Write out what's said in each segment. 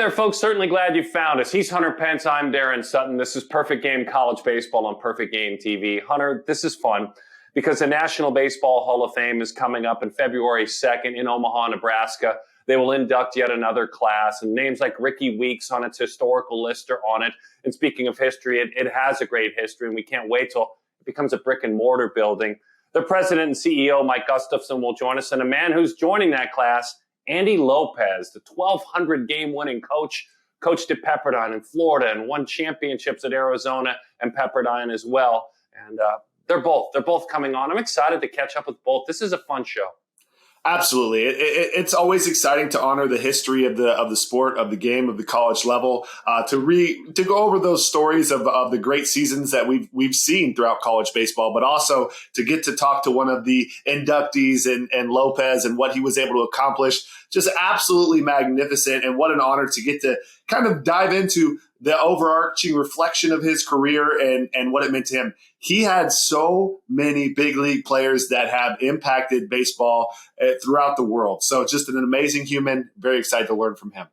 there, folks. Certainly glad you found us. He's Hunter Pence. I'm Daron Sutton. This is Perfect Game College Baseball on Perfect Game TV. Hunter, this is fun because the National Baseball Hall of Fame is coming up on February 2nd in Omaha, Nebraska. They will induct yet another class, and names like Ricky Weeks on its historical list are on it. And speaking of history, it has a great history, and we can't wait till it becomes a brick and mortar building. The president and CEO, Mike Gustafson, will join us, and a man who's joining that class, Andy Lopez, the 1,200 game winning coach, coached at Pepperdine in Florida and won championships at Arizona and Pepperdine as well. And they're both coming on. I'm excited to catch up with both. This is a fun show. Absolutely. It's always exciting to honor the history of the sport, of the game, of the college level, to go over those stories of the great seasons that we've seen throughout college baseball, but also to get to talk to one of the inductees and Lopez and what he was able to accomplish. Just absolutely magnificent. And what an honor to get to kind of dive into the overarching reflection of his career and what it meant to him. He had so many big league players that have impacted baseball throughout the world. So just an amazing human. Very excited to learn from him.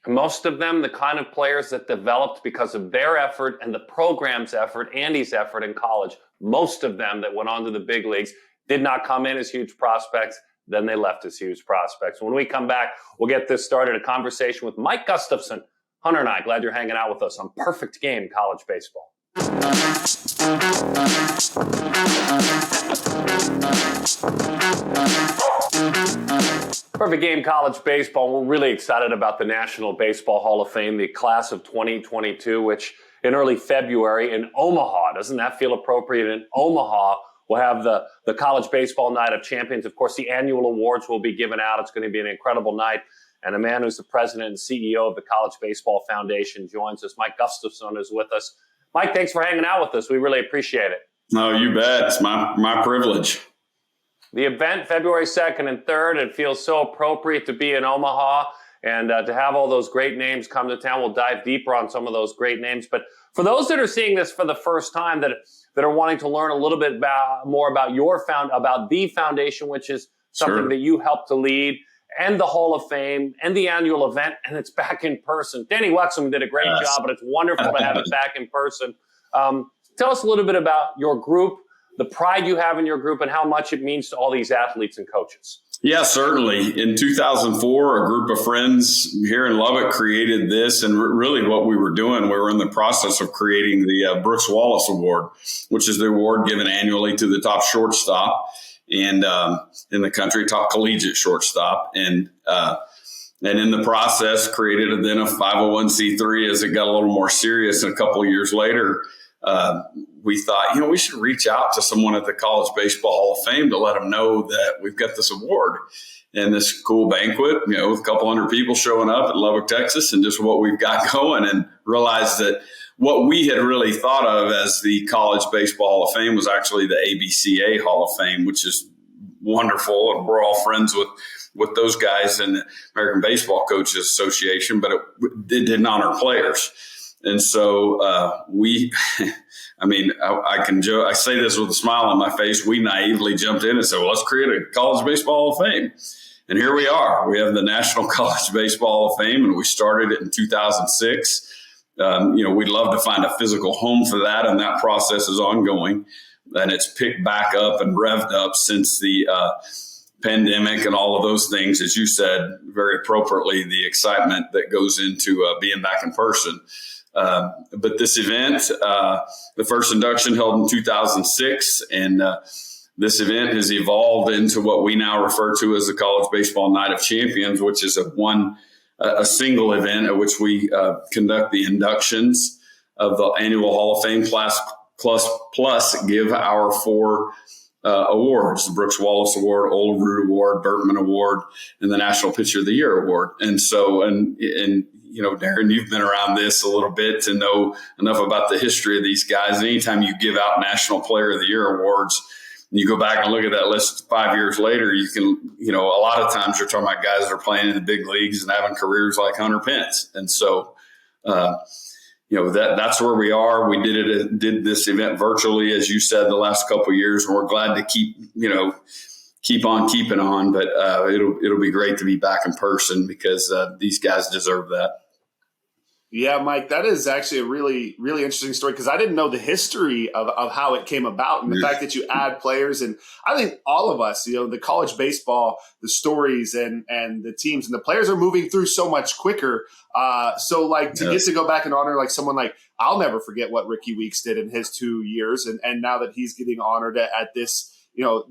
Most of them, the kind of players that developed because of their effort and the program's effort, Andy's effort in college. Most of them that went on to the big leagues did not come in as huge prospects. Then they left as huge prospects. When we come back, we'll get this started, a conversation with Mike Gustafson. Hunter and I, glad you're hanging out with us on Perfect Game College Baseball. Perfect Game College Baseball. We're really excited about the National Baseball Hall of Fame, the class of 2022, which in early February in Omaha. Doesn't that feel appropriate? In Omaha, we'll have the College Baseball Night of Champions. Of course, the annual awards will be given out. It's going to be an incredible night. And a man who's the president and CEO of the College Baseball Foundation joins us. Mike Gustafson is with us. Mike, thanks for hanging out with us. We really appreciate it. No, you bet. It's my privilege. The event, February 2nd and 3rd, it feels so appropriate to be in Omaha and to have all those great names come to town. We'll dive deeper on some of those great names. But for those that are seeing this for the first time, that are wanting to learn a little bit more about about the foundation, which is something that you helped to lead, and the Hall of Fame, and the annual event, and it's back in person. Danny Wexham did a great job, but it's wonderful to have it back in person. Tell us a little bit about your group, the pride you have in your group, and how much it means to all these athletes and coaches. Yeah, certainly. In 2004, a group of friends here in Lubbock created this, and really what we were doing, we were in the process of creating the Brooks Wallace Award, which is the award given annually to the top shortstop and in the country, top collegiate shortstop. And in the process created then a 501c3 as it got a little more serious. And a couple of years later, we thought, we should reach out to someone at the College Baseball Hall of Fame to let them know that we've got this award and this cool banquet, with a couple hundred people showing up at Lubbock, Texas, and just what we've got going, and realized that what we had really thought of as the College Baseball Hall of Fame was actually the ABCA Hall of Fame, which is wonderful. And we're all friends with those guys in the American Baseball Coaches Association, but it didn't honor players. And so I can joke, I say this with a smile on my face. We naively jumped in and said, well, let's create a College Baseball Hall of Fame. And here we are. We have the National College Baseball Hall of Fame, and we started it in 2006. We'd love to find a physical home for that, and that process is ongoing. And it's picked back up and revved up since the pandemic and all of those things, as you said very appropriately, the excitement that goes into being back in person. But this event, the first induction held in 2006, and this event has evolved into what we now refer to as the College Baseball Night of Champions, which is a single event at which we conduct the inductions of the annual Hall of Fame class plus give our four awards: the Brooks Wallace Award, Old Root Award, Bertman Award, and the National Pitcher of the Year Award. And so, and Daron, you've been around this a little bit to know enough about the history of these guys. And anytime you give out National Player of the Year awards, you go back and look at that list 5 years later, you can, a lot of times you're talking about guys that are playing in the big leagues and having careers like Hunter Pence. And so, that's where we are. We did this event virtually, as you said, the last couple of years, and we're glad to keep, keep on keeping on. But it'll be great to be back in person because these guys deserve that. Yeah, Mike, that is actually a really, really interesting story because I didn't know the history of how it came about and the fact that you add players. And I think all of us, the college baseball, the stories and the teams and the players are moving through so much quicker. So like to get to go back and honor like someone like, I'll never forget what Ricky Weeks did in his 2 years. And now that he's getting honored at this,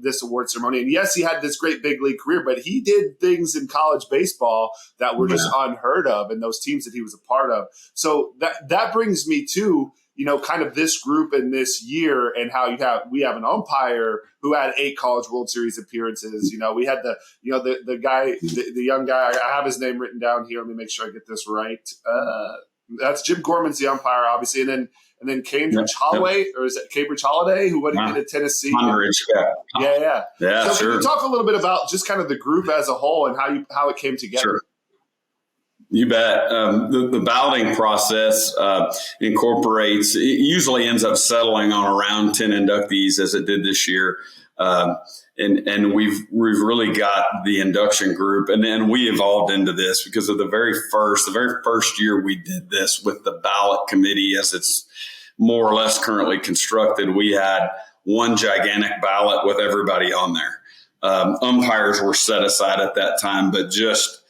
this award ceremony. And yes, he had this great big league career, but he did things in college baseball that were just unheard of in those teams that he was a part of. So that brings me to, kind of this group in this year and how we have an umpire who had 8 College World Series appearances. We had the guy, the young guy, I have his name written down here. Let me make sure I get this right. That's Jim Gorman's the umpire, obviously. And then Cambridge Holloway, or is it Cambridge Holiday, who did at Tennessee? Yeah. So sure. Can you talk a little bit about just kind of the group as a whole and how it came together? Sure. You bet. The balloting process incorporates, it usually ends up settling on around 10 inductees as it did this year. And we've really got the induction group, and then we evolved into this because of the very first year we did this with the ballot committee as it's more or less currently constructed. We had one gigantic ballot with everybody on there. Umpires were set aside at that time, but just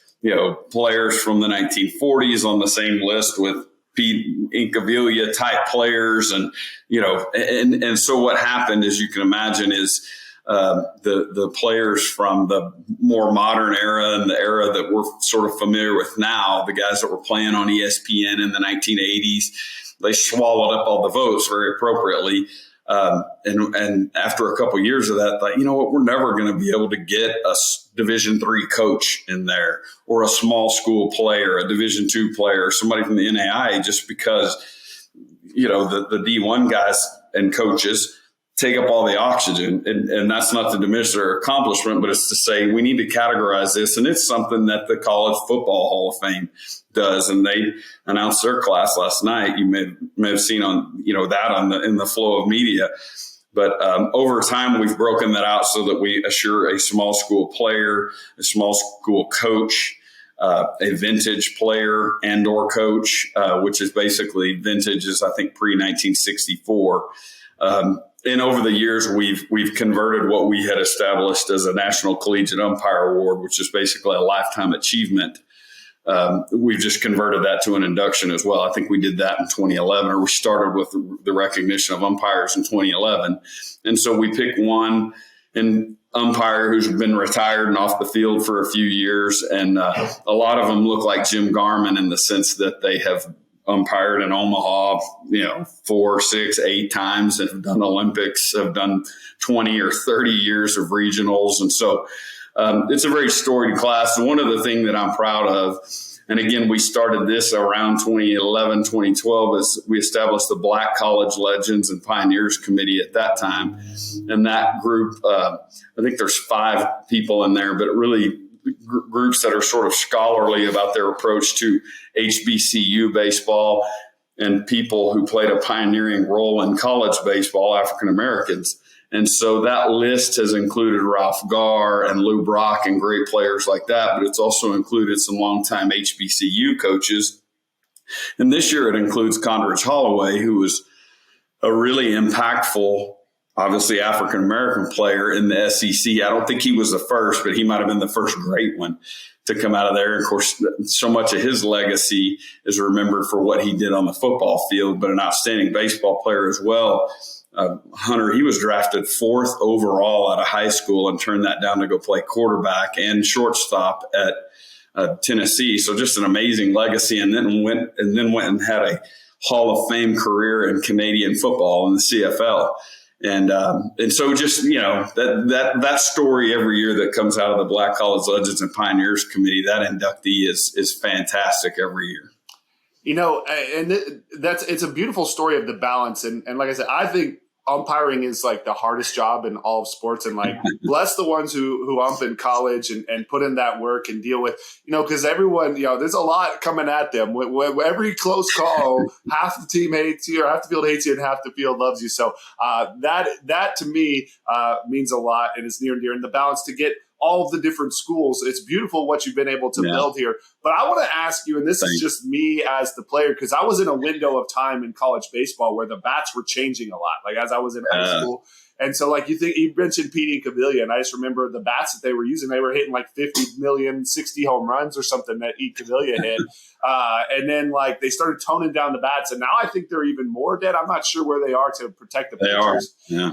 players from the 1940s on the same list with Pete Incaviglia type players, and and so what happened, as you can imagine, is the players from the more modern era and the era that we're sort of familiar with now, the guys that were playing on ESPN in the 1980s, they swallowed up all the votes very appropriately. And after a couple of years of that, thought, what, we're never going to be able to get a Division III coach in there or a small school player, a Division II player, or somebody from the NAIA, just because, the D1 guys and coaches take up all the oxygen. And that's not to diminish their accomplishment, but it's to say we need to categorize this. And it's something that the College Football Hall of Fame does. And they announced their class last night. You may have seen on, that in the flow of media. But over time, we've broken that out so that we assure a small school player, a small school coach, a vintage player and or coach, which is basically vintage is, I think, pre-1964. And over the years, we've converted what we had established as a National Collegiate Umpire Award, which is basically a lifetime achievement. We've just converted that to an induction as well. I think we did that in 2011, or we started with the recognition of umpires in 2011. And so we pick one umpire who's been retired and off the field for a few years. And a lot of them look like Jim Garman in the sense that they have umpired in Omaha, 4, 6, 8 times, and have done Olympics, have done 20 or 30 years of regionals. And so it's a very storied class. And one of the things that I'm proud of, and again, we started this around 2011, 2012, is we established the Black College Legends and Pioneers Committee at that time. And that group, I think there's 5 people in there, but really groups that are sort of scholarly about their approach to HBCU baseball and people who played a pioneering role in college baseball, African Americans. And so that list has included Ralph Garr and Lou Brock and great players like that, but it's also included some longtime HBCU coaches. And this year it includes Condridge Holloway, who was a really impactful, obviously African-American player in the SEC. I don't think he was the first, but he might have been the first great one to come out of there. And of course, so much of his legacy is remembered for what he did on the football field, but an outstanding baseball player as well. Hunter, he was drafted 4th overall out of high school and turned that down to go play quarterback and shortstop at Tennessee. So just an amazing legacy, and then went and had a Hall of Fame career in Canadian football in the CFL. And so just, that story every year that comes out of the Black College Legends and Pioneers Committee, that inductee is fantastic every year. And it's a beautiful story of the balance. And like I said, I think umpiring is like the hardest job in all of sports, and like bless the ones who ump in college and put in that work and deal with, because everyone, there's a lot coming at them. Every close call, half the team hates you, or half the field hates you, and half the field loves you. So that to me means a lot, and it's near and dear. And the balance to get all of the different schools, it's beautiful what you've been able to build here. But I want to ask you, and this is just me as the player, because I was in a window of time in college baseball where the bats were changing a lot, like as I was in high school. And so, like, you mentioned Petey and Cavilla, and I just remember the bats that they were using. They were hitting like 50 million, 60 home runs or something that Cavilla hit. And then, like, they started toning down the bats, and now I think they're even more dead. I'm not sure where they are to protect the pitchers. Yeah.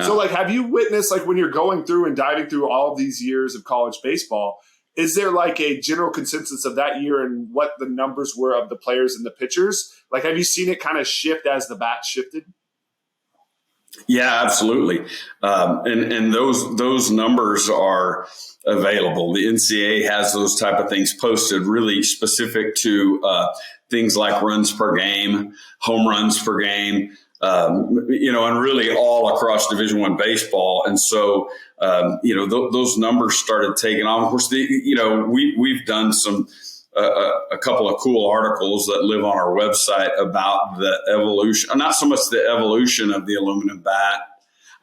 So, like, have you witnessed, like, when you're going through and diving through all of these years of college baseball, is there like a general consensus of that year and what the numbers were of the players and the pitchers? Like, have you seen it kind of shift as the bat shifted? Yeah, absolutely. And those numbers are available. The NCAA has those type of things posted, really specific to things like runs per game, home runs per game, and really all across Division I baseball. And so, those numbers started taking off. Of course, we've done a couple of cool articles that live on our website about the evolution, not so much the evolution of the aluminum bat.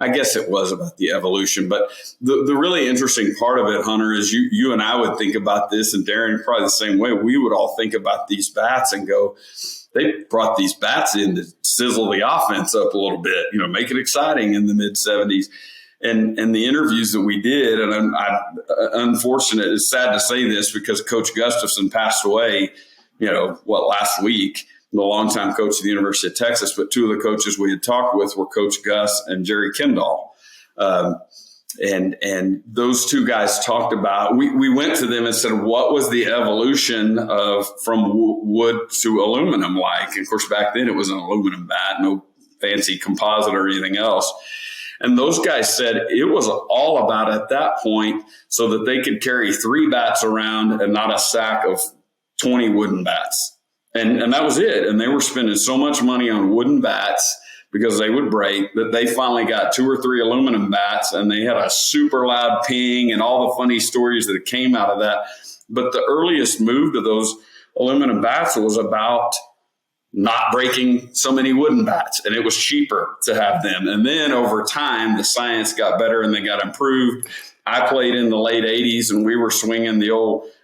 I guess it was about the evolution, but the really interesting part of it, Hunter, is you and I would think about this, and Daron probably the same way. We would all think about these bats and go, they brought these bats in to sizzle the offense up a little bit, make it exciting in the mid 70s. And the interviews that we did, and I'm unfortunate, it's sad to say this because Coach Gustafson passed away, last week, the longtime coach of the University of Texas. But two of the coaches we had talked with were Coach Gus and Jerry Kendall. And those two guys talked about, we went to them and said, what was the evolution from wood to aluminum like? And of course, back then it was an aluminum bat, no fancy composite or anything else. And those guys said it was all about at that point so that they could carry 3 bats around and not a sack of 20 wooden bats. And that was it. And they were spending so much money on wooden bats because they would break that they finally got 2 or 3 aluminum bats, and they had a super loud ping and all the funny stories that came out of that. But the earliest move to those aluminum bats was about not breaking so many wooden bats, and it was cheaper to have them. And then over time, the science got better and they got improved. I played in the late 80s, and we were swinging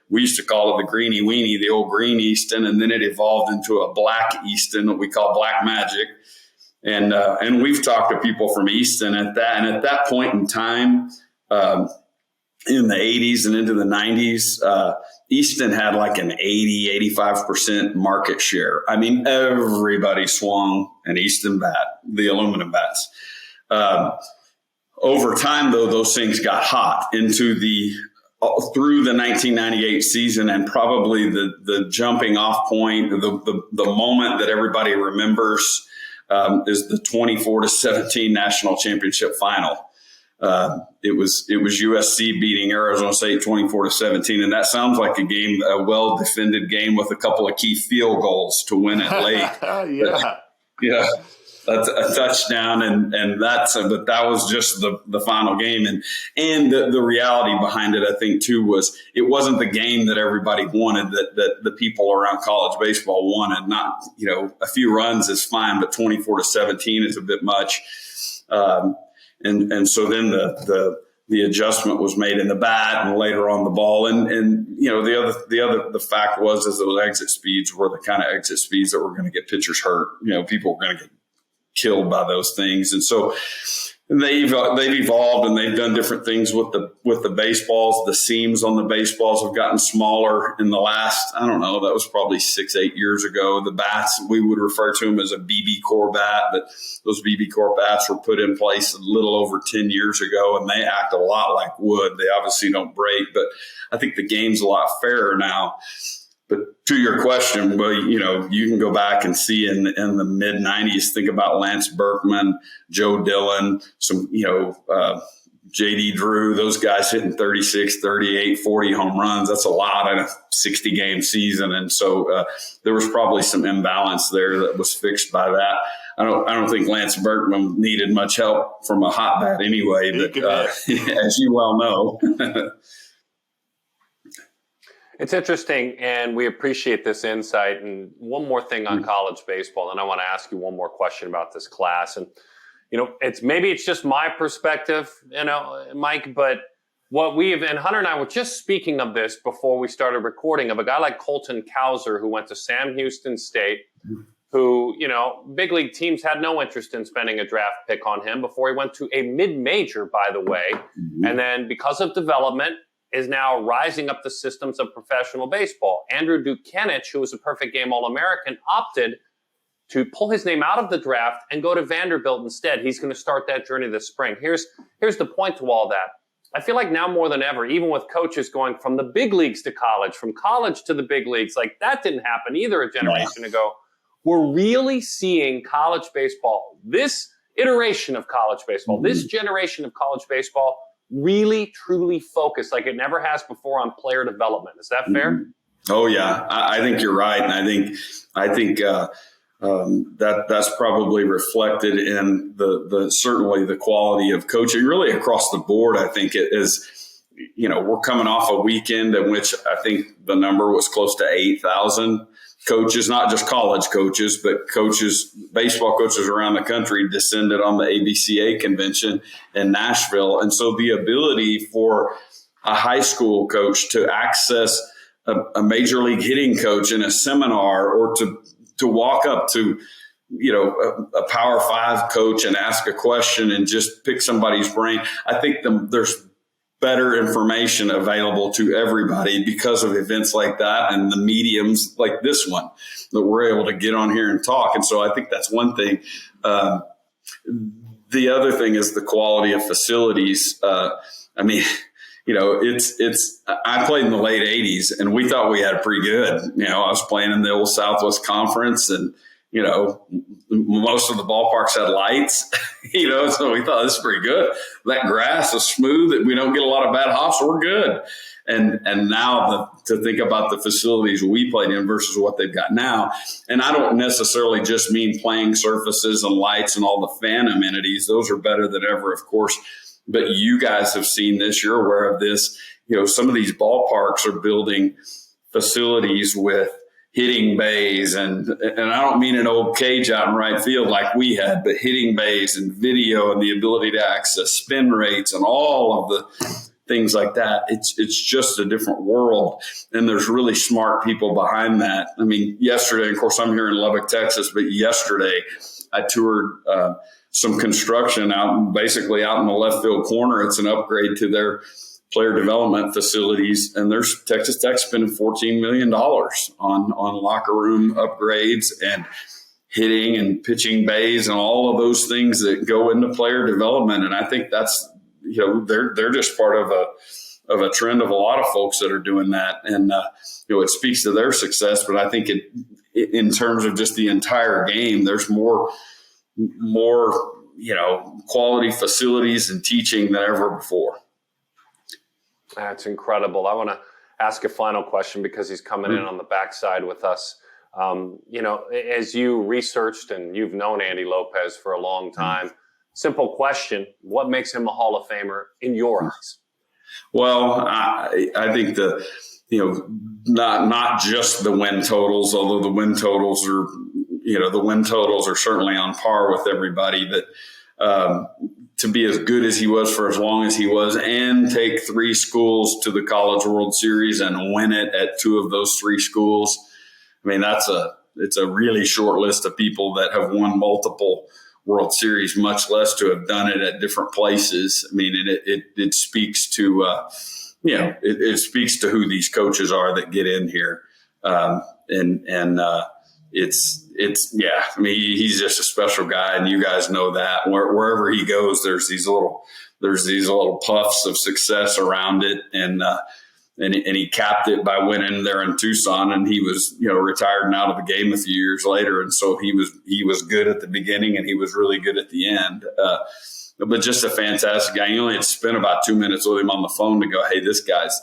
we used to call it the greeny weenie, the old green Easton, and then it evolved into a black Easton, what we call Black Magic. And we've talked to people from Easton at that point in time, in the 80s and into the 90s, Easton had like an 85% market share. I mean, everybody swung an Easton bat, the aluminum bats. Over time, though, those things got hot through the 1998 season, and probably the jumping off point, the moment that everybody remembers is the 24-17 national championship final. It was USC beating Arizona State 24-17, and that sounds like a well-defended game with a couple of key field goals to win it late. Yeah, that's a touchdown, but that was just the final game, and the reality behind it, I think, too, was it wasn't the game that everybody wanted, that the people around college baseball wanted. Not, a few runs is fine, but 24-17 is a bit much. And so then the adjustment was made in the bat and later on the ball. And the fact was those exit speeds were the kind of exit speeds that were going to get pitchers hurt. People were going to get killed by those things. And so they've evolved, and they've done different things with the baseballs. The seams on the baseballs have gotten smaller in the last, I don't know, that was probably 6-8 years ago. The bats, we would refer to them as a BB core bat, but those BB core bats were put in place a little over 10 years ago, and they act a lot like wood. They obviously don't break, but I think the game's a lot fairer now. But to your question, well, you can go back and see in the mid 90s, think about Lance Berkman, Joe Dillon, some, J.D. Drew, those guys hitting 36, 38, 40 home runs. That's a lot in a 60-game season. And so there was probably some imbalance there that was fixed by that. I don't think Lance Berkman needed much help from a hot bat anyway, but as you well know. It's interesting, and we appreciate this insight. And one more thing on college baseball, and I want to ask you one more question about this class. And it's just my perspective, Mike, but what and Hunter and I were just speaking of this before we started recording, of a guy like Colton Cowser, who went to Sam Houston State, who, big league teams had no interest in spending a draft pick on him before he went to a mid-major, by the way. And then because of development, is now rising up the systems of professional baseball. Andrew Dukenich, who was a perfect game All-American, opted to pull his name out of the draft and go to Vanderbilt instead. He's going to start that journey this spring. Here's the point to all that. I feel like now more than ever, even with coaches going from the big leagues to college, from college to the big leagues, like that didn't happen either a generation ago. We're really seeing college baseball, this iteration of college baseball, this generation of college baseball, really, truly focused like it never has before on player development. Is that fair? Oh, yeah. I think you're right. And I think that's probably reflected in the certainly the quality of coaching really across the board. I think it is, we're coming off a weekend in which I think the number was close to 8,000 coaches, not just college coaches, but baseball coaches around the country descended on the ABCA convention in Nashville. And so the ability for a high school coach to access a major league hitting coach in a seminar, or to walk up to, a Power 5 coach and ask a question and just pick somebody's brain. I think there's better information available to everybody because of events like that and the mediums like this one that we're able to get on here and talk. And so I think that's one thing. The other thing is the quality of facilities. It's I played in the late 80s and we thought we had pretty good. I was playing in the old Southwest Conference, and most of the ballparks had lights, so we thought this is pretty good. That grass is smooth. We don't get a lot of bad hops. We're good. And now to think about the facilities we played in versus what they've got now. And I don't necessarily just mean playing surfaces and lights and all the fan amenities. Those are better than ever, of course. But you guys have seen this. You're aware of this. Some of these ballparks are building facilities with hitting bays, and I don't mean an old cage out in right field like we had, but hitting bays and video and the ability to access spin rates and all of the things like that. It's just a different world, and there's really smart people behind that. I mean, yesterday, of course, I'm here in Lubbock, Texas, but yesterday I toured some construction basically out in the left field corner. It's an upgrade to their player development facilities, and there's Texas Tech spending $14 million on locker room upgrades and hitting and pitching bays and all of those things that go into player development. And I think that's, they're just part of a trend of a lot of folks that are doing that. And, it speaks to their success, but I think in terms of just the entire game, there's more, quality facilities and teaching than ever before. That's incredible. I want to ask a final question because he's coming in on the backside with us. As you researched and you've known Andy Lopez for a long time, simple question: what makes him a Hall of Famer in your eyes? Well, I think not just the win totals, although the win totals are certainly on par with everybody, but to be as good as he was for as long as he was and take 3 schools to the College World Series and win it at 2 of those 3 schools. I mean, it's a really short list of people that have won multiple World Series, much less to have done it at different places. I mean, it speaks to, it speaks to who these coaches are that get in here. I mean, he's just a special guy, and you guys know that. Wherever he goes, there's these little puffs of success around it, and he capped it by winning there in Tucson, and he was retired and out of the game a few years later, and so he was good at the beginning, and he was really good at the end. but just a fantastic guy. You only had to spend about 2 minutes with him on the phone to go, hey, this guy's,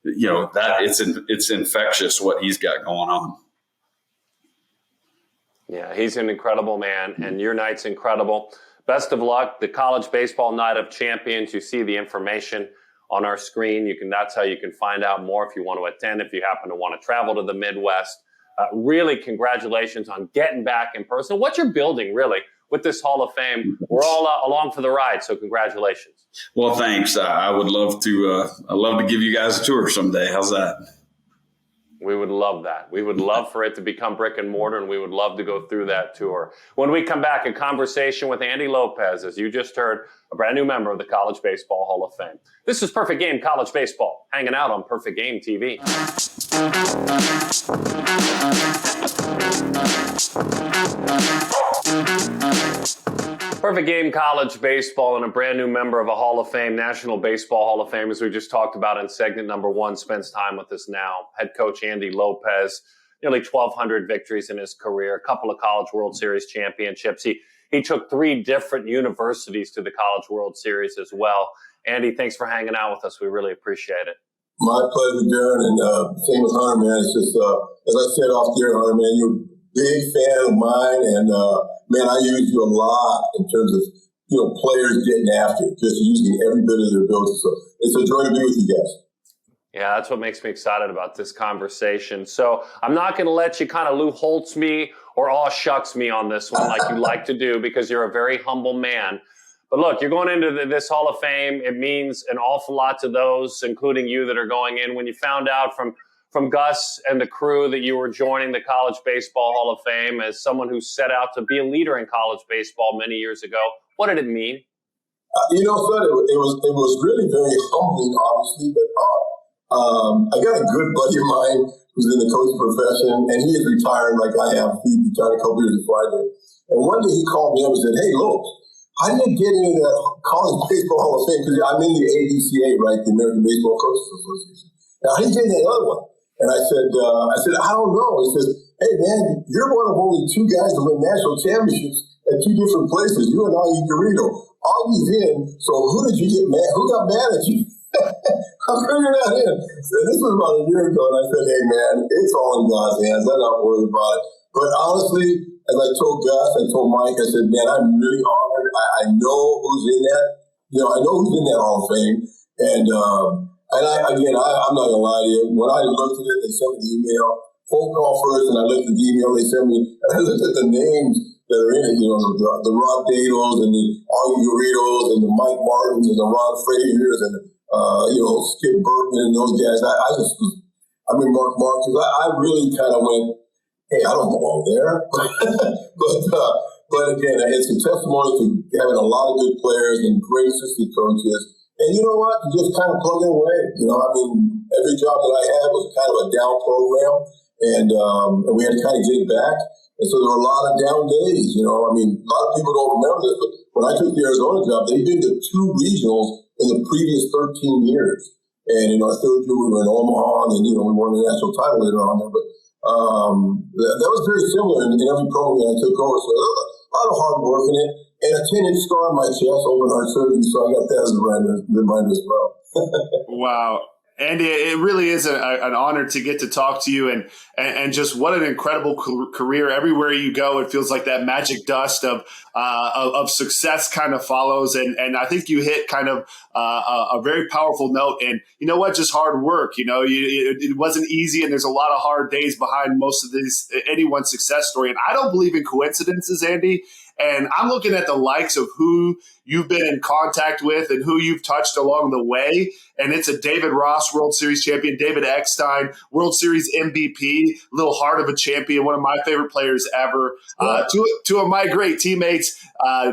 it's infectious what he's got going on. Yeah, he's an incredible man, and your night's incredible. Best of luck. The College Baseball Night of Champions. You see the information on our screen. That's how you can find out more if you want to attend, if you happen to want to travel to the Midwest. Really, congratulations on getting back in person. What you're building, really, with this Hall of Fame. We're all along for the ride, so congratulations. Well, thanks. I would love to. I'd love to give you guys a tour someday. How's that? We would love that. We would love for it to become brick and mortar, and we would love to go through that tour. When we come back, a conversation with Andy Lopez, as you just heard, a brand new member of the College Baseball Hall of Fame. This is Perfect Game College Baseball, hanging out on Perfect Game TV. Perfect Game College Baseball and a brand new member of a Hall of Fame, National Baseball Hall of Fame, as we just talked about in segment number 1, spends time with us now. Head coach Andy Lopez, nearly 1,200 victories in his career, a couple of College World Series championships. He took 3 different universities to the College World Series as well. Andy, thanks for hanging out with us. We really appreciate it. My pleasure, Daron, and same with Hunter, man. It's just, as I said off the air, Hunter, man, you're a big fan of mine, and man, I use you a lot in terms of, players getting after it, just using every bit of their ability. So it's a joy to be with you guys. Yeah, that's what makes me excited about this conversation. So I'm not going to let you kind of Lou Holtz me or aw shucks me on this one like you like to do, because you're a very humble man. But look, you're going into this Hall of Fame. It means an awful lot to those, including you, that are going in. When you found out from Gus and the crew that you were joining the College Baseball Hall of Fame as someone who set out to be a leader in college baseball many years ago, what did it mean? Son, it was really very humbling, obviously, but I got a good buddy of mine who's in the coaching profession, and he is retired like I am. He retired a couple years before I did. And one day he called me up and said, hey, Lopez, how did you get into the College Baseball Hall of Fame? Because I'm in the ABCA, right, the American Baseball Coaches Association. Now, how did you get into that other one? And I said, I don't know. He says, hey, man, you're one of only 2 guys to win national championships at 2 different places, you and Augie Garrido. Augie's in, so who did you get mad? Who got mad at you? How come you're not in? So this was about a year ago, and I said, hey, man, it's all in God's hands. I'm not worried about it. But honestly, as I told Gus, I told Mike, I said, man, I'm really honored. I know who's in that. I know who's in that Hall of Fame. And I'm not going to lie to you. When I looked at it, they sent me the email, phone call first, and I looked at the email they sent me, and I looked at the names that are in it, the Rod Dados and the Augie Garridos and the Mike Martins and the Ron Fraziers and, Skip Bertman and those guys. Mark Marcus, I really kind of went, hey, I don't belong there. But again, it's a testimony to having a lot of good players and great assistant coaches. And you know what? You just kind of plug it away. Every job that I had was kind of a down program, and we had to kind of get it back. And so there were a lot of down days. A lot of people don't remember this, but when I took the Arizona job, they'd been to 2 regionals in the previous 13 years. And in our 3rd year, we were in Omaha, and then, we won the national title later on there. But that was very similar in every program that I took over. So a lot of hard work in it. And a 10-inch scar on my chest, open heart surgery, so I got that as a reminder as well. Wow. Andy, it really is an honor to get to talk to you, and just what an incredible career. Everywhere you go, it feels like that magic dust of success kind of follows. And I think you hit kind of a very powerful note. And you know what? Just hard work. It wasn't easy, and there's a lot of hard days behind most of anyone's success story. And I don't believe in coincidences, Andy. And I'm looking at the likes of who you've been in contact with and who you've touched along the way. And it's a David Ross World Series champion, David Eckstein, World Series MVP, little heart of a champion, one of my favorite players ever. Two of my great teammates,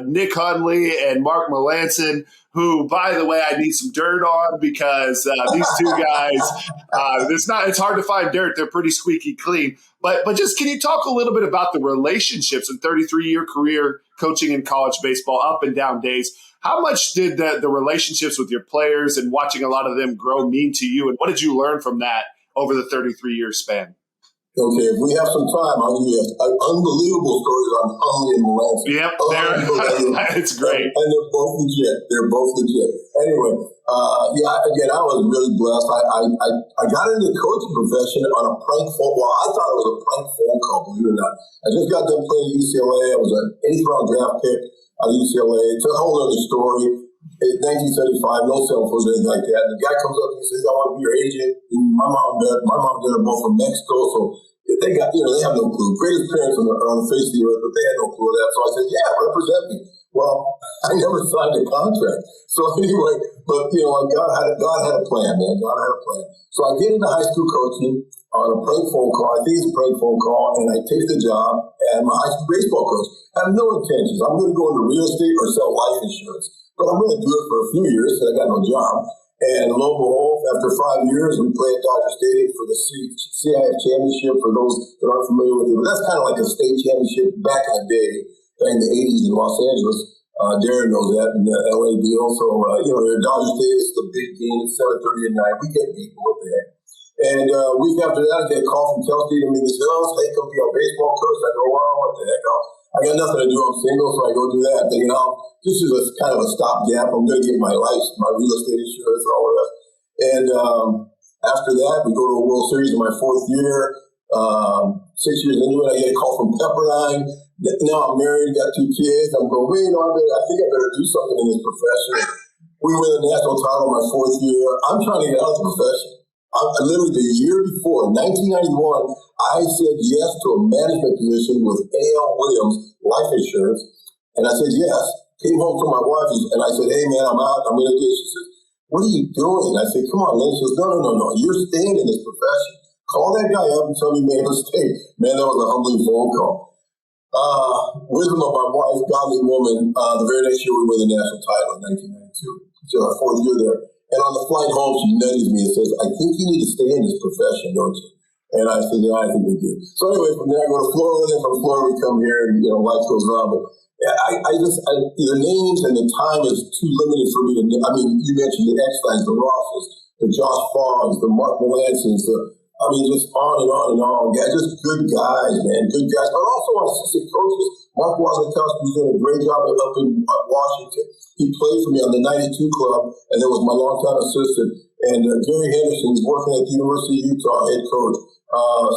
Nick Hundley and Mark Melanson, who, by the way, I need some dirt on, because these 2 guys, it's hard to find dirt. They're pretty squeaky clean. But just, can you talk a little bit about the relationships in 33-year career coaching in college baseball, up and down days? How much did the relationships with your players and watching a lot of them grow mean to you? And what did you learn from that over the 33-year span? Okay, if we have some time, I'll give you unbelievable stories on Hunley and Melanson. Yep, it's great. And they're both legit. Anyway, again, I was really blessed. I got into the coaching profession on a prank phone. Well, I thought it was a prank phone call, believe it or not. I just got done playing at UCLA. I was an 8th round draft pick at UCLA. It's a whole other story. In 1975, no cell phones or anything like that. And the guy comes up and he says, "I want to be your agent." And my mom and dad are both from Mexico, so they got, they have no clue. Greatest parents on the face of the earth, but they had no clue of that. So I said, "Yeah, represent me." Well, I never signed a contract. So anyway, but God had a plan, man. God had a plan. So I get into high school coaching on a prank phone call. I think it's a prank phone call, and I take the job. And my high school baseball coach, I have no intentions. I'm going to go into real estate or sell life insurance. But I'm going to do it for a few years because I got no job. And lo and behold, after 5 years, we play at Dodger Stadium for the CIF championship, for those that aren't familiar with it. But that's kind of like a state championship back in the day, back in the 80s in Los Angeles. Daron knows that in the LA deal. So, at Dodger Stadium, it's the big game. It's 7:30 at night. We get beaten. What the heck? And a week after that, I get a call from Kelsey to Mingus Hills. "Hey, come be our baseball coach." I go, "Wow, what the heck? I got nothing to do. I'm single, so I go do that." Thinking, this is a kind of a stopgap. I'm going to get my life, my real estate insurance, and all of that. And after that, we go to a World Series in my 4th year. 6 years into it, I get a call from Pepperdine. Now I'm married, got 2 kids. I'm going, I think I better do something in this profession. We win the national title my 4th year. I'm trying to get out of the profession. Literally the year before, 1991, I said yes to a management position with A.L. Williams Life Insurance. And I said yes. Came home to my wife and I said, "Hey, man, I'm out. I'm going to do this." She said, "What are you doing?" I said, "Come on, Lynn." She says, No. You're staying in this profession. Call that guy up and tell me he made a mistake." Man, that was a humbling phone call. Wisdom of my wife, godly woman, the very next year we win the national title in 1992. It's our 4th year there. And on the flight home, she nudges me and says, "I think you need to stay in this profession, don't you?" And I said, "Yeah, I think we do." So anyway, from there I go to Florida. Then from Florida we come here, and life goes on. But the names and the time is too limited for me to. I mean, you mentioned the Ecksteins, the Rosses, the Josh Foggs, the Mark Melancons, just on and on and on. Yeah, just good guys, man, good guys. But also our assistant coaches. Mark Wasikowski's doing a great job up in Washington. He played for me on the 92 club, and that was my longtime assistant. And Gary Henderson's working at the University of Utah, head coach.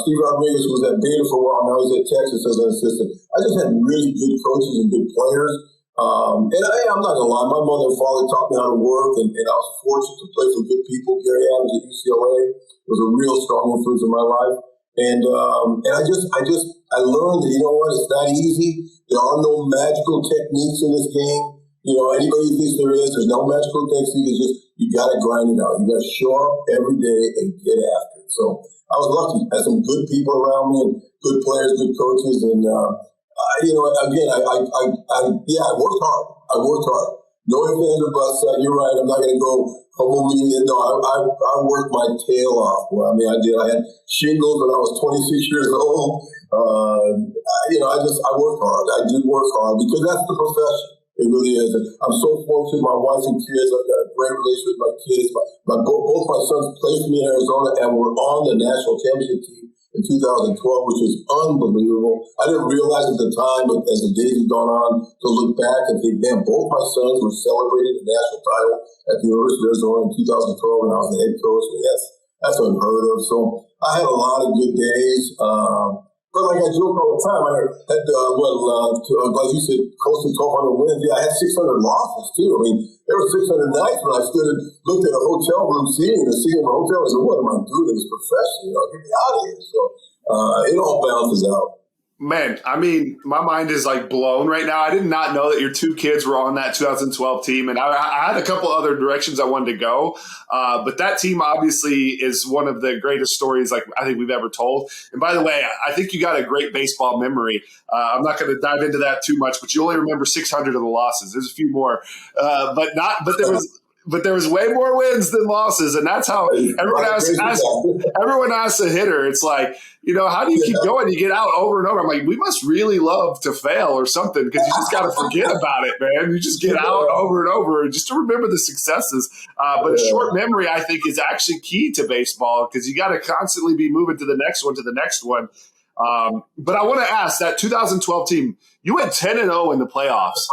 Steve Rodriguez was at Beta for a while. Now he's at Texas as an assistant. I just had really good coaches and good players. I'm not going to lie. My mother and father taught me how to work, and I was fortunate to play for good people. Gary Adams at UCLA was a real strong influence in my life. And I learned that, it's not easy. There are no magical techniques in this game. Anybody thinks there's no magical technique. It's just, you got to grind it out. You got to show up every day and get after it. So I was lucky. I had some good people around me and good players, good coaches. And, I worked hard. No ifs, ands, or buts. You're right. I'm not going to go humble me. No, I worked my tail off. Well, I did. I had shingles when I was 26 years old. I worked hard. I did work hard because that's the profession. It really is. And I'm so fortunate. My wife and kids. I've got a great relationship with my kids. Both my sons played for me in Arizona and were on the national championship team in 2012, which was unbelievable. I didn't realize at the time, but as the days have gone on, to look back and think, man, both my sons were celebrating the national title at the University of Arizona in 2012 when I was the head coach. I mean, that's unheard of. So I had a lot of good days. But like I joke all the time, I had, like you said, close to 1,200 wins. Yeah, I had 600 losses, too. I mean, there were 600 nights when I stood and looked at a hotel room seating in my hotel and said, what am I doing in this profession? Get me out of here. So it all balances out. Man, my mind is like blown right now. I did not know that your 2 kids were on that 2012 team. And I had a couple other directions I wanted to go. But that team obviously is one of the greatest stories I think we've ever told. And by the way, I think you got a great baseball memory. I'm not going to dive into that too much, but you only remember 600 of the losses. There's a few more, but there was but there was way more wins than losses, and that's how everyone asks a hitter. It's like, how do you keep going? You get out over and over. I'm like, we must really love to fail or something, because you just got to forget about it, man. You just get out over and over just to remember the successes. But a short memory, I think, is actually key to baseball, because you got to constantly be moving to the next one, But I want to ask, that 2012 team, you went 10-0 in the playoffs.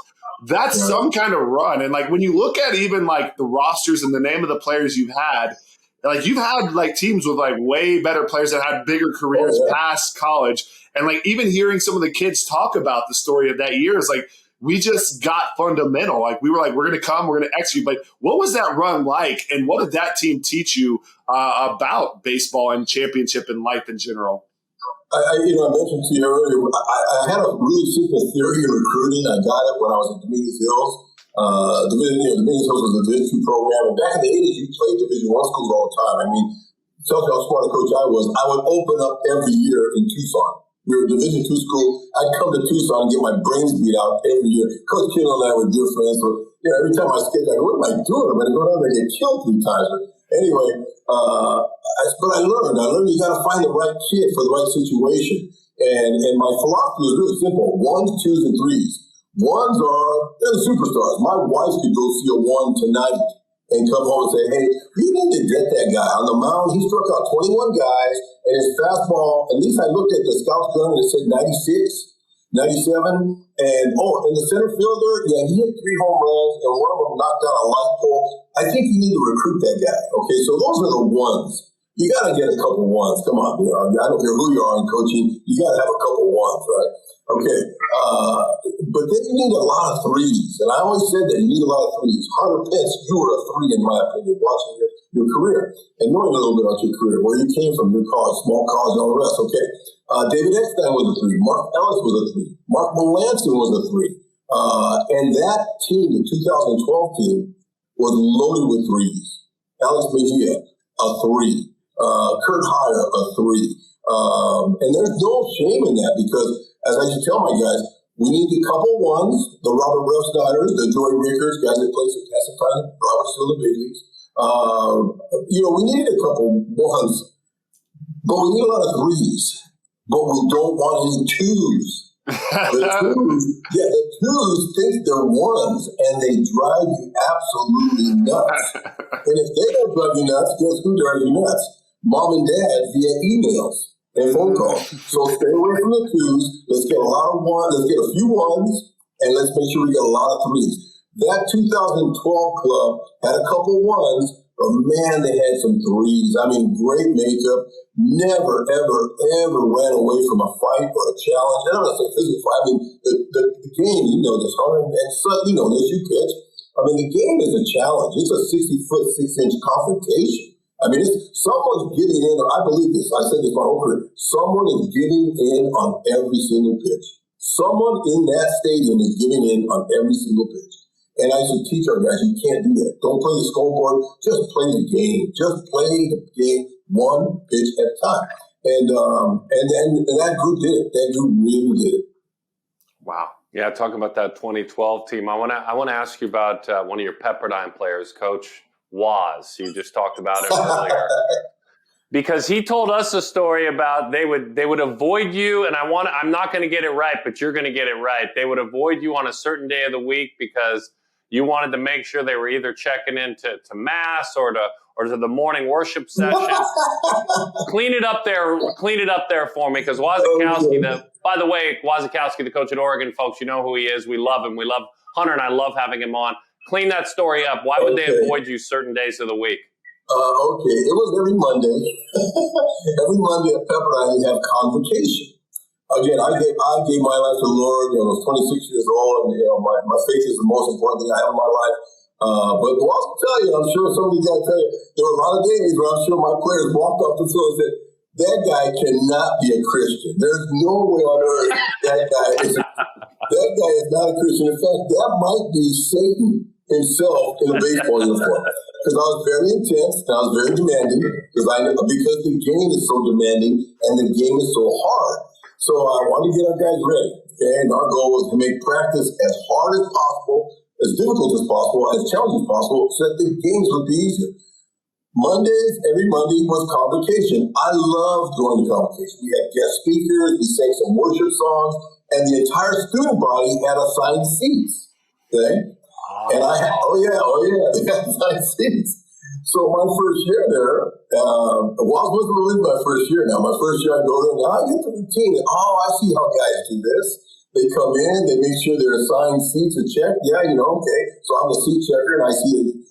That's some kind of run. And when you look at even the rosters and the name of the players you've had teams with way better players that had bigger careers past college. And even hearing some of the kids talk about the story of that year is we just got fundamental. We were we're going to come, we're going to execute. But what was that run like? And what did that team teach you about baseball and championship and life in general? I mentioned to you earlier, I had a really simple theory in recruiting. I got it when I was at Dominguez Hills. Dominguez Hills was a Division II program. And back in the 80s, you played Division I schools all the time. I mean, tell you how smart a coach I was. I would open up every year in Tucson. We were a Division II school. I'd come to Tucson and get my brains beat out every year. Coach Kittle and I were dear friends. So, every time I skate, what am I doing? I'm going to go down there and get killed 3 times. But anyway, but I learned you got to find the right kid for the right situation. And my philosophy was really simple: 1s, 2s, and 3s. 1s they're the superstars. My wife could go see a 1 tonight and come home and say, hey, you need to get that guy on the mound. He struck out 21 guys, and his fastball, at least I looked at the scout's gun and it said 96, 97. And the center fielder, he hit 3 home runs, and one of them knocked out a light pole. I think you need to recruit that guy. Okay, so those are the 1s. You got to get a couple 1s. Come on, I don't care who you are in coaching. You got to have a couple 1s, right? Okay, but then you need a lot of 3s, and I always said that you need a lot of 3s. Hunter Pence, you were a 3 in my opinion, watching your career and knowing a little bit about your career, where you came from, your college, small college, and all the rest. Okay, David Eckstein was a 3. Mark Ellis was a 3. Mark Melanson was a 3. And that team, the 2012 team, was loaded with 3s. Alex Mejia, a 3. Kurt Heyer, a 3. And there's no shame in that, because as I used to tell my guys, we need a couple 1s, the Robert Refsnyder's, the Joey Rickers, guys that played some time, Robert still in the big leagues. We needed a couple 1s, but we need a lot of 3s. But we don't want any 2s. The 2s think they're 1s, and they drive you absolutely nuts. And if they don't drive you nuts, guess who drives you nuts? Mom and dad via emails and phone calls. So stay away from the 2s. Let's get a lot of 1s. Let's get a few 1s, and let's make sure we get a lot of 3s. That 2012 club had a couple 1s, but man, they had some 3s. I mean, great makeup. Never, ever, ever ran away from a fight or a challenge. I don't want to say physical fight. I mean, the game, this Hunter and Sutton, as you pitch. I mean, the game is a challenge. It's a 60-foot, 6-inch confrontation. I mean, someone's giving in. I believe this. I said this my whole career. Someone is giving in on every single pitch. Someone in that stadium is giving in on every single pitch. And I should teach our guys, you can't do that. Don't play the scoreboard. Just play the game. Just play the game 1 pitch at a time. And that group did it. That group really did it. Wow. Yeah, talking about that 2012 team, I want to ask you about one of your Pepperdine players, Coach Waz. You just talked about it earlier. Because he told us a story about they would avoid you, and I'm not going to get it right, but you're going to get it right. They would avoid you on a certain day of the week because you wanted to make sure they were either checking into mass or to the morning worship session. Clean it up there for me, because Wazikowski, by the way, Wazikowski, the coach at Oregon, folks, you know who he is. We love him. We love Hunter, and I love having him on. Clean that story up. Why would they avoid you certain days of the week? Okay, it was every Monday. Every Monday at Pepperdine, you have convocation. Again, I gave my life to the Lord. I was 26 years old, and my faith is the most important thing I have in my life. But I'll tell you, I'm sure some of these guys tell you, there were a lot of days where I'm sure my players walked off the field and said, that guy cannot be a Christian. There's no way on earth that guy is not a Christian. In fact, that might be Satan himself in a baseball uniform. Because I was very intense and I was very demanding, because the game is so demanding and the game is so hard. So I wanted to get our guys ready. Okay? And our goal was to make practice as hard as possible as difficult as possible, as challenging as possible, so that the games would be easier. Mondays, every Monday was convocation. I loved going to convocation. We had guest speakers, we sang some worship songs, and the entire student body had assigned seats. Okay? And I had, they had assigned seats. So my first year there, wasn't really my first year now. My first year I go there, now I get the routine. And, I see how guys do this. They come in, they make sure their assigned seats are checked. Yeah, okay. So I'm the seat checker, and I see that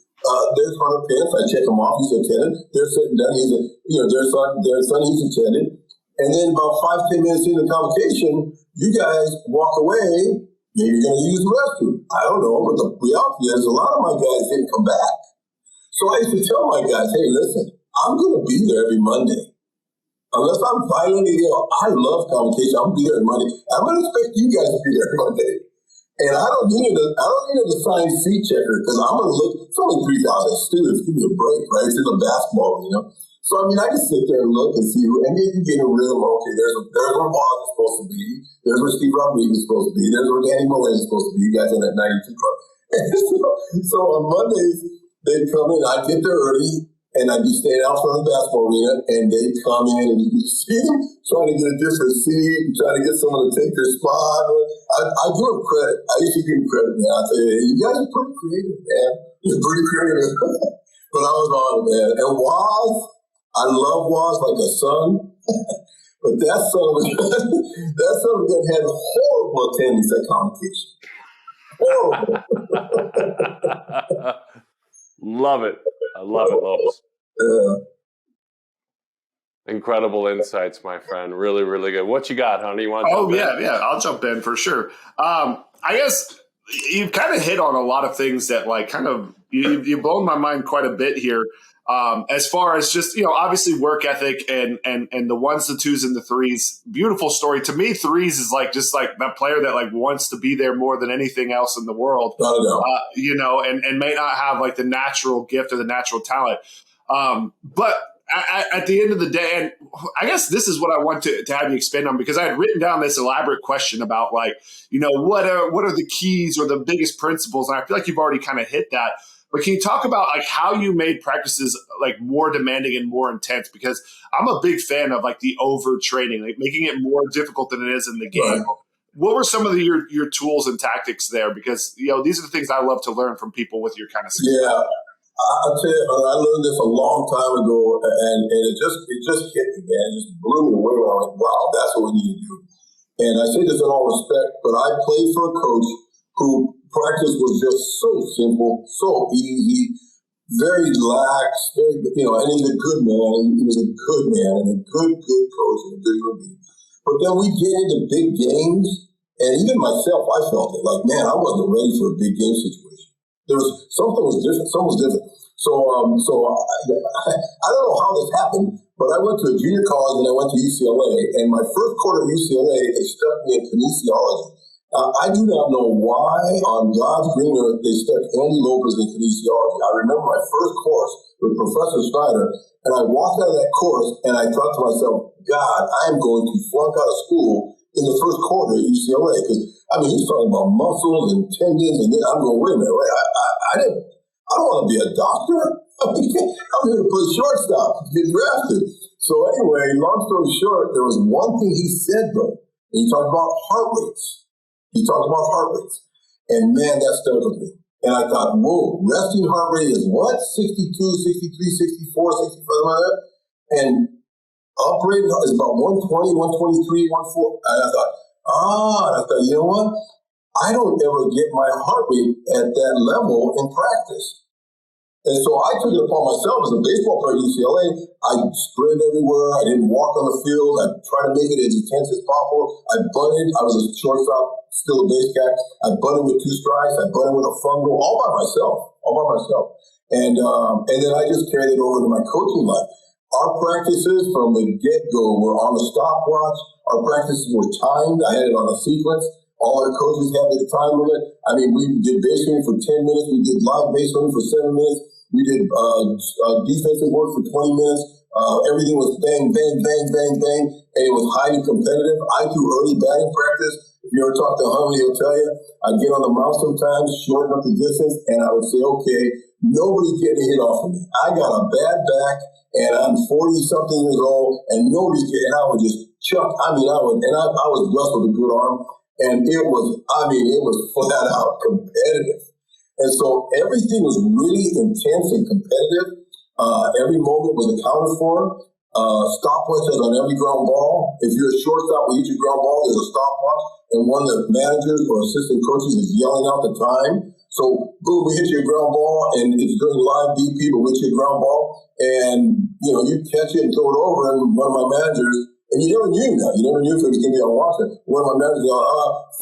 there's Hunter Pence. I check him off. He's attended. They're sitting down. Their son, he's attended. And then about 5-10 minutes into the convocation, you guys walk away. Maybe you're going to use the restroom. I don't know, but the reality is a lot of my guys didn't come back. So I used to tell my guys, hey, listen, I'm going to be there every Monday. Unless I'm violently ill, I love convocation. I'm going to be there every Monday. I'm going to expect you guys to be there every Monday. And I don't need an assigned seat checker because I'm going to look. It's only 3,000 students. Give me a break, right? It's in a basketball, So I can sit there and look and see, and then you get a rhythm. Okay, there's where Boz is supposed to be. There's where Steve Rodriguez is supposed to be. There's where Danny Mullins is supposed to be. You guys in that 92 club. So on Mondays they'd come in. I'd get there early. And I'd be staying out front of the basketball arena, and they'd come in, and you could see them trying to get a different seat, and trying to get someone to take their spot. I give them credit. I used to give them credit, man. I'd say, hey, you guys are pretty creative, man. You're pretty creative. But I was on it, man. And Waz, I love Waz like a son. But that son of a gun had horrible attendance at competition. Horrible. Love it. I love it, Lopez. Incredible insights, my friend. Really, really good. What you got, Hunter? You want to jump in? Yeah. I'll jump in for sure. I guess you've kind of hit on a lot of things that you've blown my mind quite a bit here. As far as just, obviously work ethic and the ones, the twos, and the threes. Beautiful story. To me, threes is just that player that wants to be there more than anything else in the world, and may not have the natural gift or the natural talent. But at the end of the day, and I guess this is what I want to have you expand on, because I had written down this elaborate question about what are the keys or the biggest principles. And I feel like you've already kind of hit that. But can you talk about how you made practices more demanding and more intense? Because I'm a big fan of the overtraining, making it more difficult than it is in the game. Right. What were some of your tools and tactics there? Because these are the things I love to learn from people with your kind of success. Yeah, I'll tell you, I learned this a long time ago, and it just hit me, man. It just blew me away. I'm like, wow, that's what we need to do. And I say this in all respect, but I played for a coach who practice was just so simple, so easy, very lax, and he's a good man. He was a good man and a good coach and a good human being. But then we get into big games, and even myself, I felt it. Man, I wasn't ready for a big game situation. Something was different. So I don't know how this happened, but I went to a junior college and I went to UCLA. And my first quarter at UCLA, they stuck me in kinesiology. I do not know why on God's green earth they stuck Andy Lopez in kinesiology. I remember my first course with Professor Snyder, and I walked out of that course and I thought to myself, God, I'm going to flunk out of school in the first quarter at UCLA. Because, he's talking about muscles and tendons, and then I'm going, wait a minute, I don't want to be a doctor. I'm here to play shortstop, get drafted. So anyway, long story short, there was one thing he said, though, and he talked about heart rates. And man, that stuck with me. And I thought, whoa, resting heart rate is what? 62, 63, 64, 65, like that? And uprated is about 120, 123, 140. And I thought, you know what? I don't ever get my heart rate at that level in practice. And so I took it upon myself as a baseball player at UCLA. I sprinted everywhere. I didn't walk on the field. I tried to make it as intense as possible. I bunted. I was a shortstop, still a base guy. I bunted with 2 strikes. I bunted with a fungal, all by myself. And then I just carried it over to my coaching life. Our practices from the get-go were on a stopwatch. Our practices were timed. I had it on a sequence. All our coaches had the time limit. We did base running for 10 minutes. We did live base running for 7 minutes. We did defensive work for 20 minutes. Everything was bang, bang, bang, bang, bang, and it was highly competitive. I threw early batting practice. If you ever talk to Huntley, he'll tell you, I'd get on the mound sometimes, shorten up the distance, and I would say, okay, nobody's getting a hit off of me. I got a bad back, and I'm 40-something years old, and nobody's getting, and I would just chuck. I was blessed with a good arm, and it was flat out competitive. And so everything was really intense and competitive. Every moment was accounted for. Stopwatches on every ground ball. If you're a shortstop, when you hit your ground ball, there's a stopwatch, and one of the managers or assistant coaches is yelling out the time. So, boom, we hit your ground ball, and it's during live BP, but we hit your ground ball, and you catch it and throw it over, and one of my managers, and you never knew that. You never knew if it was going to be on watch. One of my managers go,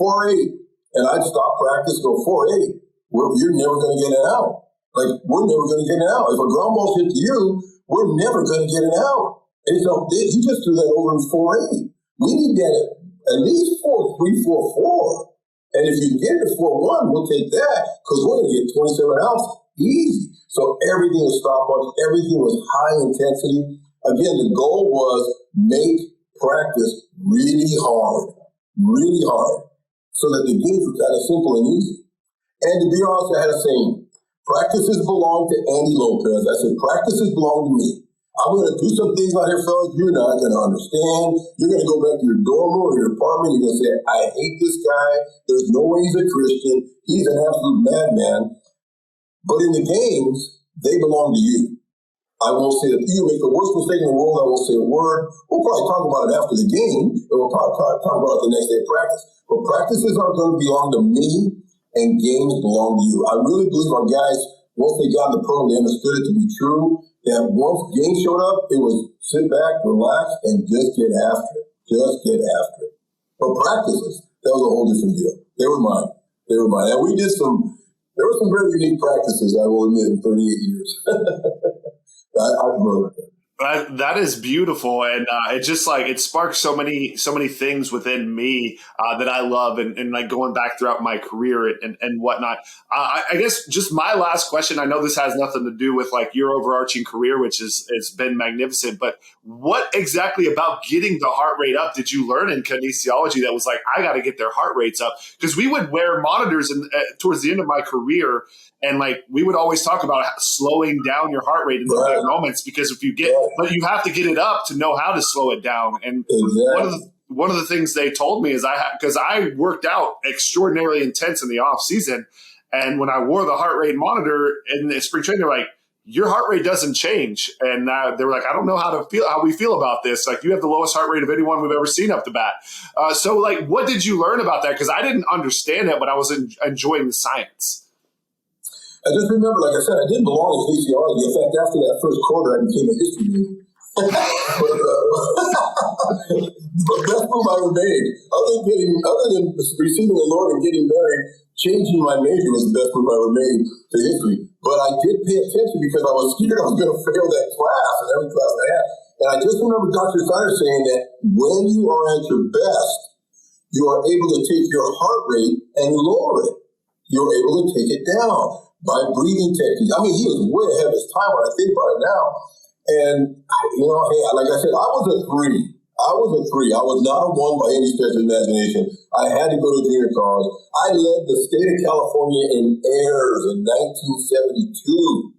4-8, and I'd stop practice, go 4-8. You're never going to get it out. Like, we're never going to get it out. If a ground ball's hit to you, we're never going to get it out. And so you just threw that over in 4-8. We need that at least 4-3, 4-4. And if you can get it to 4-1, we'll take that because we're going to get 27 outs easy. So everything was stopwatch. Everything was high intensity. Again, the goal was make practice really hard, so that the games were kind of simple and easy. And to be honest, I had a saying, practices belong to Andy Lopez. I said, practices belong to me. I'm going to do some things out here, fellas, you're not going to understand. You're going to go back to your dorm room or your apartment. You're going to say, I hate this guy. There's no way he's a Christian. He's an absolute madman. But in the games, they belong to you. I won't say that you make the worst mistake in the world. I won't say a word. We'll probably talk about it after the game, and we'll probably talk about it the next day of practice. But practices are going to belong to me, and games belong to you. I really believe our guys, once they got in the program, they understood it to be true. That once games showed up, it was sit back, relax, and just get after it. But practices, that was a whole different deal. They were mine. And we did there were some very unique practices, I will admit, in 38 years. I love it. That is beautiful, and it's just like it sparks so many things within me that I love, and like going back throughout my career and whatnot. I guess just my last question. I know this has nothing to do with like your overarching career, which has been magnificent. But what exactly about getting the heart rate up did you learn in kinesiology that was like, I got to get their heart rates up? Because we would wear monitors towards the end of my career. And like we would always talk about slowing down your heart rate in the right moments, because if you but you have to get it up to know how to slow it down. And one of the things they told me is because I worked out extraordinarily intense in the off season, and when I wore the heart rate monitor in the spring training, they're like, your heart rate doesn't change. And they were like, I don't know how we feel about this. Like, you have the lowest heart rate of anyone we've ever seen up the bat. So like, what did you learn about that? Because I didn't understand it, but I was enjoying the science. I just remember, like I said, I didn't belong in kinesiology. In fact, after that first quarter, I became a history major. but that's what I made. Other than receiving the Lord and getting married, changing my major was the best move I ever made to history. But I did pay attention because I was scared I was going to fail that class and every class I had. And I just remember Dr. Steiner saying that when you are at your best, you are able to take your heart rate and lower it. You're able to take it down by breathing techniques. I mean, he was way ahead of his time when I think about it now. And, hey, like I said, I was a 3. I was not a 1 by any stretch of imagination. I had to go to junior college. I led the state of California in errors in 1972.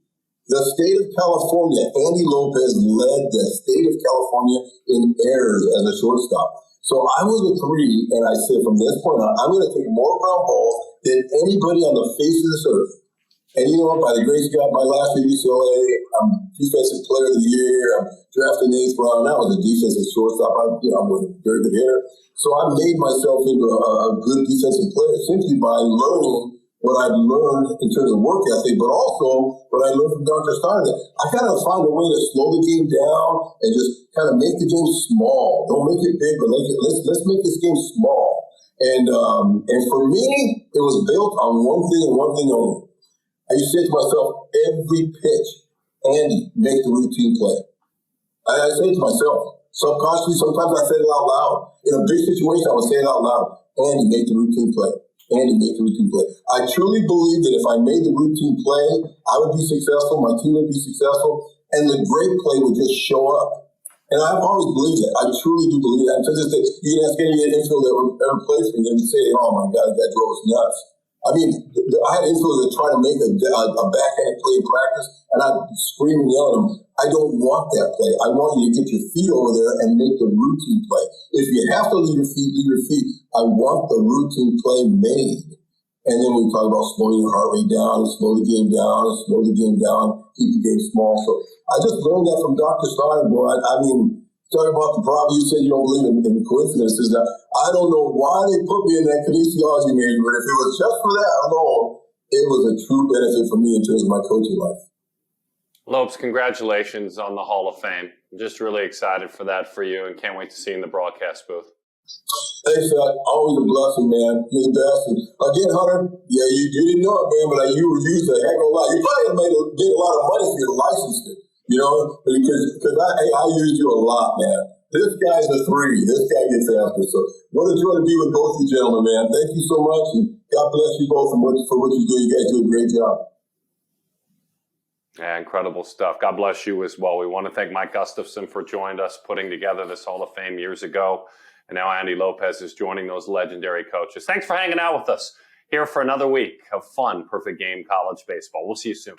The state of California, Andy Lopez led the state of California in errors as a shortstop. So I was a 3, and I said, from this point on, I'm going to take more ground balls than anybody on the face of this earth. And you know what? By the grace of God, my last year at UCLA, I'm Defensive Player of the Year. I'm drafted in 8th round. I was a defensive shortstop. I was a very good hitter. So I made myself into a good defensive player simply by learning what I'd learned in terms of work ethic, but also what I learned from Dr. Steiner. I got to find a way to slow the game down and just kind of make the game small. Don't make it big, but let's make this game small. And for me, it was built on one thing and one thing only. I used to say to myself, every pitch, Andy, make the routine play. I say it to myself. Subconsciously, sometimes I say it out loud. In a big situation, I would say it out loud. Andy, make the routine play. Andy, make the routine play. I truly believe that if I made the routine play, I would be successful, my team would be successful, and the great play would just show up. And I've always believed that. I truly do believe that. To this day, you can ask any infielder that ever played for me, they would say, oh my God, that drove us nuts. I mean, I had infielders that try to make a backhand play in practice, and I'd scream and yell at them, I don't want that play. I want you to get your feet over there and make the routine play. If you have to leave your feet, leave your feet. I want the routine play made. And then we talk about slowing your heart rate down, slow the game down, slow the game down, keep the game small. So I just learned that from Dr. Stein, boy. I mean, talking about the problem, you said you don't believe in coincidences. Now, I don't know why they put me in that kinesiology major, but if it was just for that alone, it was a true benefit for me in terms of my coaching life. Lopes, congratulations on the Hall of Fame. I'm just really excited for that for you and can't wait to see you in the broadcast booth. Thanks, always a blessing, man. You're the best. And again, Hunter, yeah, you didn't know it, man, but you were used a heck of a lot. You probably get a lot of money if you licensed it, you know, because I used you a lot, man. This guy's a 3. This guy gets after. So what a joy to be with both you gentlemen, man. Thank you so much, and God bless you both for what you do. You guys do a great job. Yeah, incredible stuff. God bless you as well. We want to thank Mike Gustafson for joining us, putting together this Hall of Fame years ago. And now Andy Lopez is joining those legendary coaches. Thanks for hanging out with us here for another week of fun, perfect game college baseball. We'll see you soon.